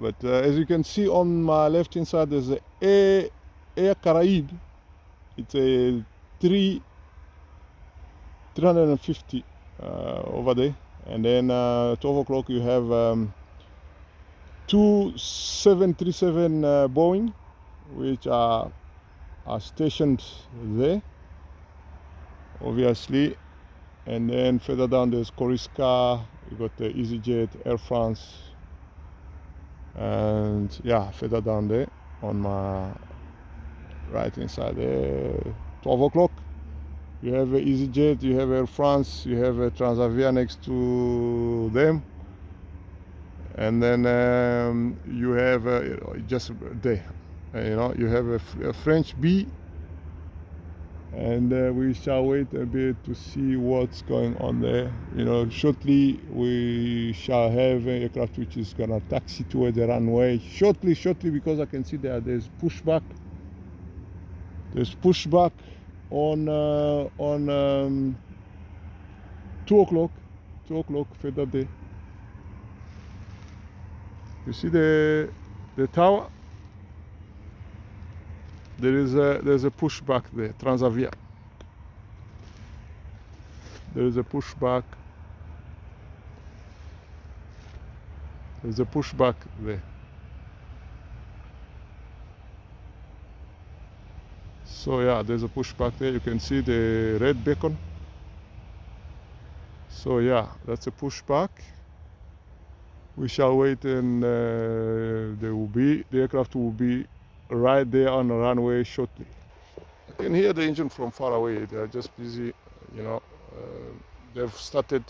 But as you can see on my left hand side, there's a Air Caraïbes. It's a 350 over there. And then 12 o'clock you have two 737 Boeing, which are stationed there, obviously. And then further down there's Corsica, you got the EasyJet, Airfrance, and yeah, further down there on my right hand side there, 12 o'clock you have EasyJet, you have Air France, you have a Transavia next to them, and then you have just there, you have a French B, and we shall wait a bit to see what's going on there. Shortly we shall have an aircraft which is gonna taxi towards the runway shortly, because I can see there's pushback. There's pushback on 2 o'clock further there. You see the tower? There's a pushback there, Transavia. There is a pushback. There's a pushback there. So yeah, there's a pushback there. You can see the red beacon. So yeah, that's a pushback. We shall wait, and the aircraft will be right there on the runway shortly. I can hear the engine from far away. They are just busy, they've started.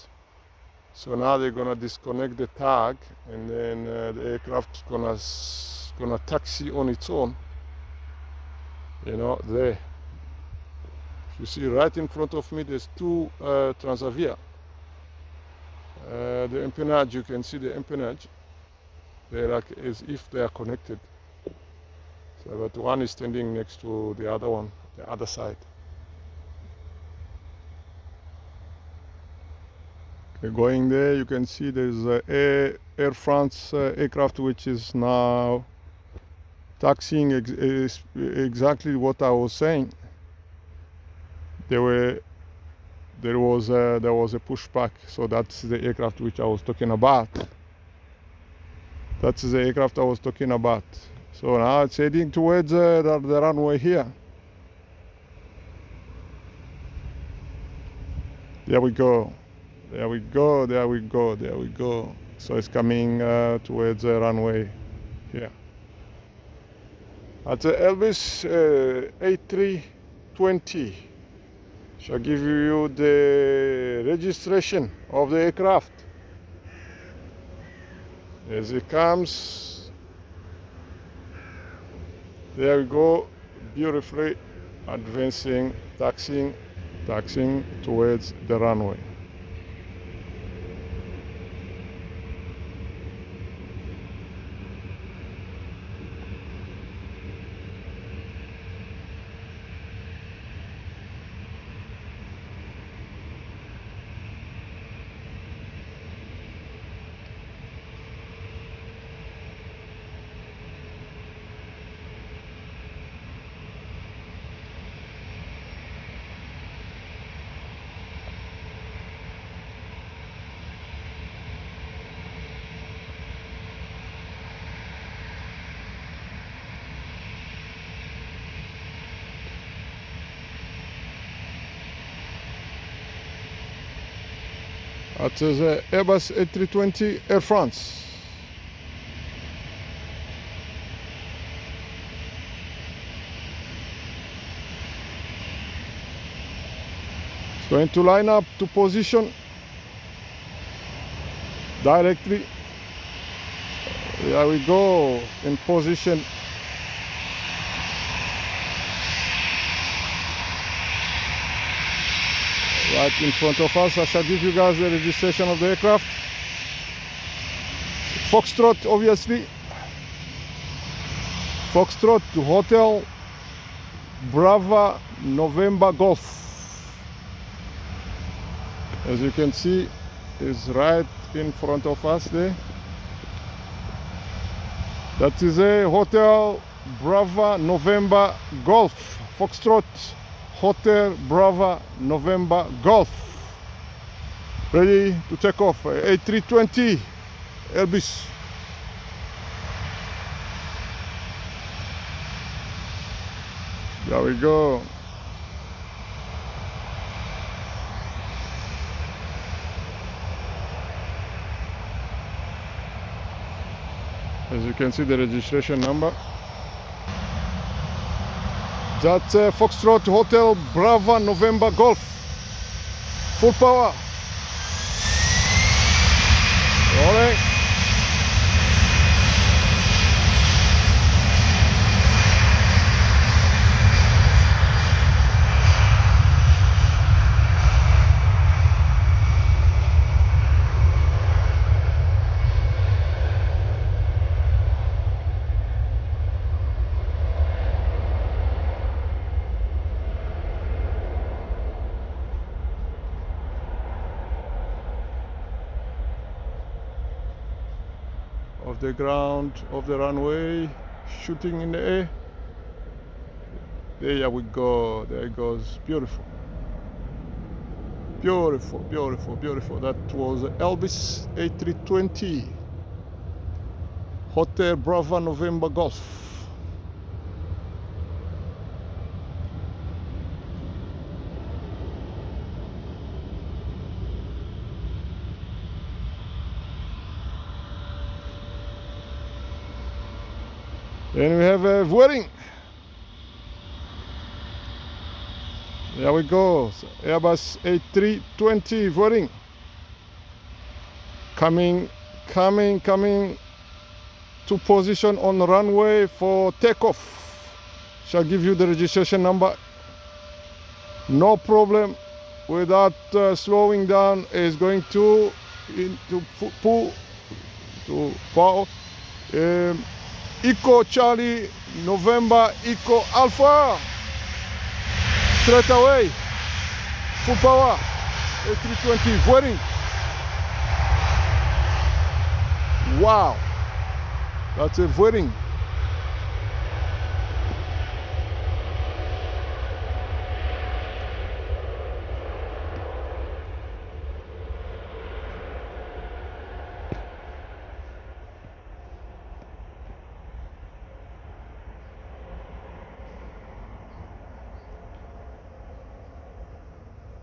So now they're gonna disconnect the tag, and then the aircraft gonna taxi on its own. There. You see right in front of me, there's two Transavia. The empennage, you can see the empennage. They're like as if they are connected. So, but one is standing next to the other one, the other side. Okay, going there, you can see there's Air France aircraft, which is now taxiing exactly what I was saying. There was a pushback, so that's the aircraft which I was talking about. That's the aircraft I was talking about. So now it's heading towards the runway here. There we go. There we go. There we go. There we go. So it's coming towards the runway here. At the Elvis A320, shall give you the registration of the aircraft. As it comes, there we go, beautifully advancing, taxiing towards the runway. That is the Airbus A320 Air France. It's going to line up to position directly. There we go, in position. Right in front of us. I shall give you guys the registration of the aircraft. Foxtrot, obviously. Foxtrot to Hotel Bravo November Golf. As you can see, is right in front of us there. That is a Hotel Brava November Golf. Foxtrot Hotel Brava November Golf. Ready to take off. A320 Airbus. There we go. As you can see, the registration number. That's Foxtrot Hotel Brava November Golf. Full power. Rolling. Of the ground, of the runway, shooting in the air. There we go. There it goes. Beautiful. Beautiful, beautiful, beautiful. That was Elvis A320 Hotel Brava November Golf. Then we have a wedding. There we go. So Airbus A320 wedding. Coming to position on the runway for takeoff. Shall give you the registration number. No problem without slowing down. Is going to pull to power. Eco Charlie November Eco Alpha. Straight away. Full power. A320 wedding. Wow. That's a wedding.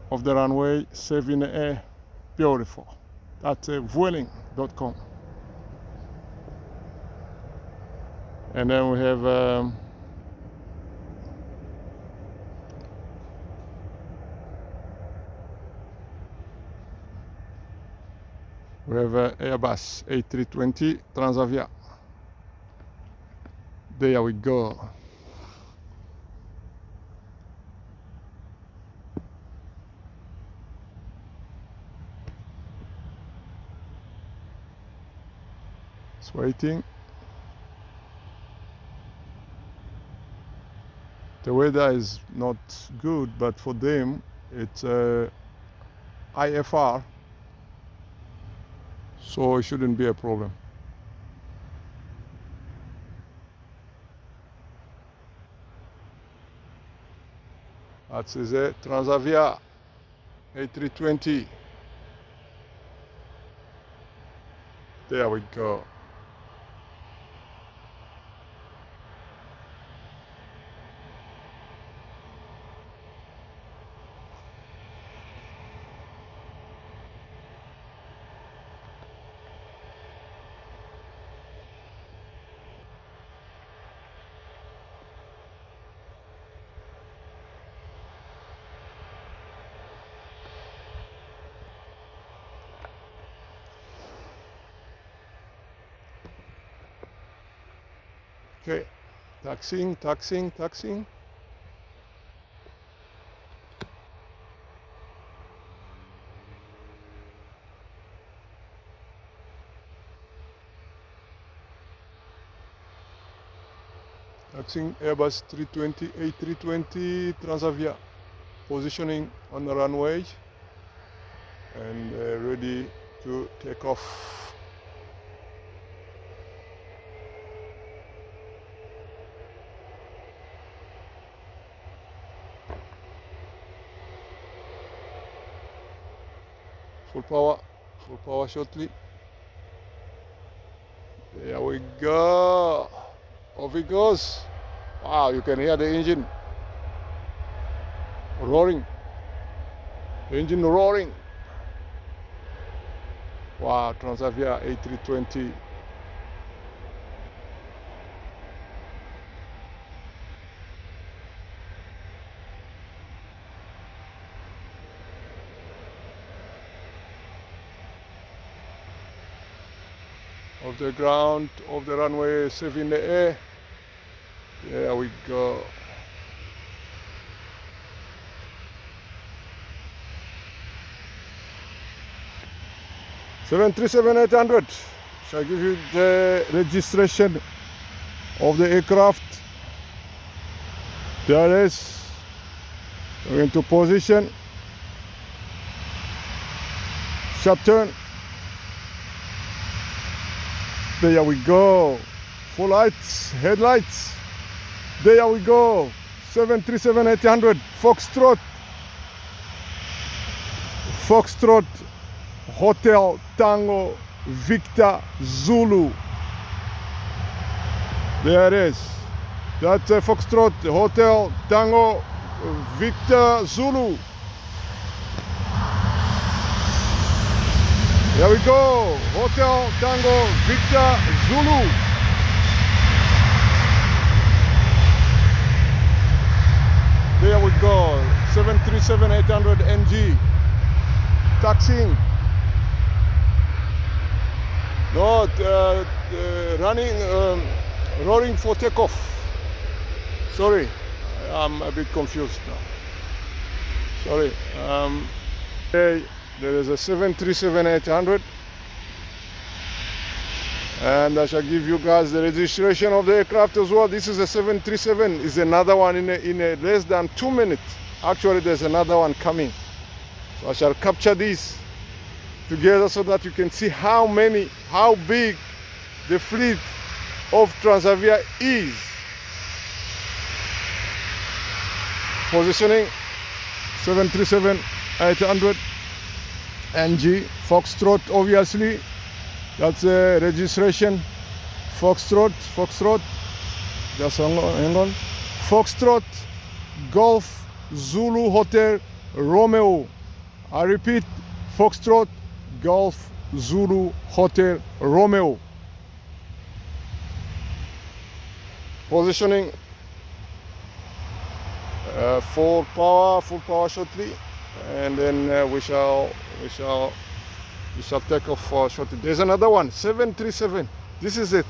Of the runway, safe in the air, beautiful. That's vueling.com. And then we have Airbus A320 Transavia. There we go. It's waiting. The weather is not good, but for them it's IFR, so it shouldn't be a problem. That is a Transavia A320. There we go. Okay, taxiing. Taxiing Airbus 320 A320 Transavia, positioning on the runway and ready to take off. Full power shortly. There we go. Off it goes. Wow, you can hear the engine roaring. The engine roaring. Wow, Transavia A320. Off the ground, off the runway, safe in the air. There we go. Seven three seven 800. Shall I give you the registration of the aircraft? There it is. We're into position. Sharp turn. There we go. Full lights, headlights. There we go. 737 800 Foxtrot. Foxtrot Hotel Tango Victor Zulu. There it is. That's a Foxtrot Hotel Tango Victor Zulu. There we go. Hotel Tango Victor Zulu. There we go. 737 800 NG. Taxiing. No, roaring for takeoff. Sorry, I'm a bit confused now. Sorry. Okay, there is a 737 800. And I shall give you guys the registration of the aircraft as well. This is a 737. Is another one in a less than 2 minutes. Actually, there's another one coming. So I shall capture these together so that you can see how big the fleet of Transavia is. Positioning 737 800 NG Foxtrot, obviously. That's a registration. Foxtrot. Just hang on. Foxtrot Golf Zulu Hotel Romeo. I repeat, Foxtrot Golf Zulu Hotel Romeo. Positioning. Full power shortly, and then we shall take off shortly. There's another one, 737. This is a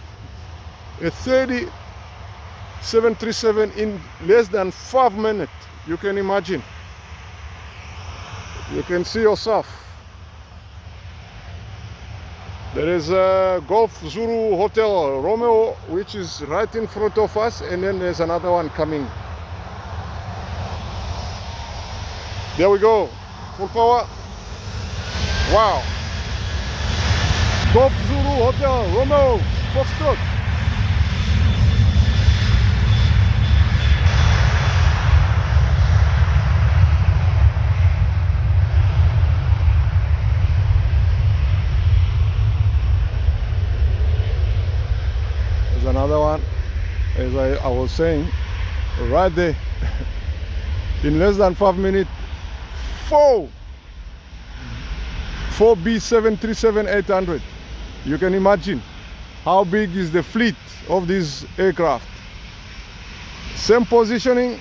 30 737 in less than 5 minutes. You can imagine. You can see yourself. There is a Golf Zulu Hotel Romeo, which is right in front of us, and then there's another one coming. There we go, full power. Wow. Golf Zulu Hotel Romeo, Foxtrot. There's another one, as I was saying, right there. In less than 5 minutes, four B737-800. You can imagine how big is the fleet of this aircraft. Same positioning.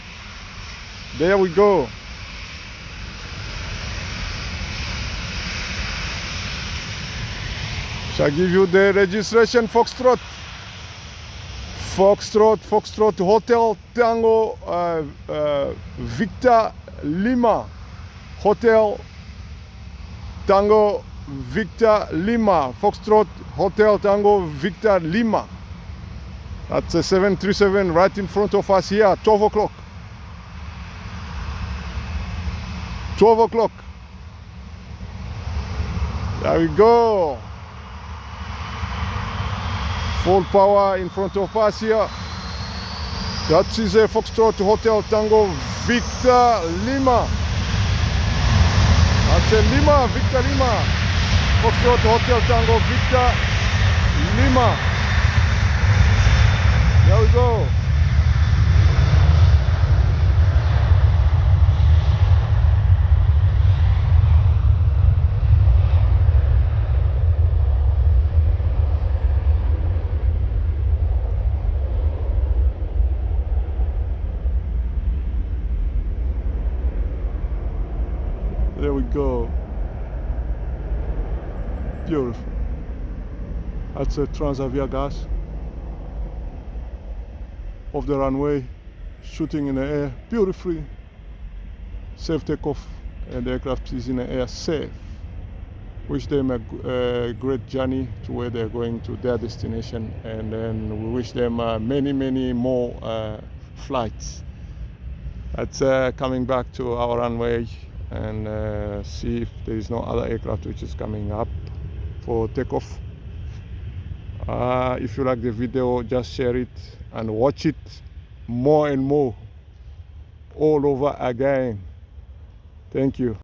There we go. Shall give you the registration. Foxtrot Hotel Tango Victor Lima. Hotel Tango Victor Lima. Foxtrot Hotel Tango Victor Lima. That's a 737 right in front of us here, 12 o'clock. 12 o'clock. There we go. Full power in front of us here. That is a Foxtrot Hotel Tango Victor Lima. That's Lima, Victor Lima. Foxtrot Hotel Tango Victor Lima. There we go. There we go. Beautiful. That's a Transavia gas off the runway, shooting in the air beautifully. Safe takeoff, and the aircraft is in the air safe. Wish them a great journey to where they're going to their destination, and then we wish them many more flights. That's coming back to our runway, and see if there is no other aircraft which is coming up for takeoff. If you like the video, just share it and watch it more and more all over again. Thank you.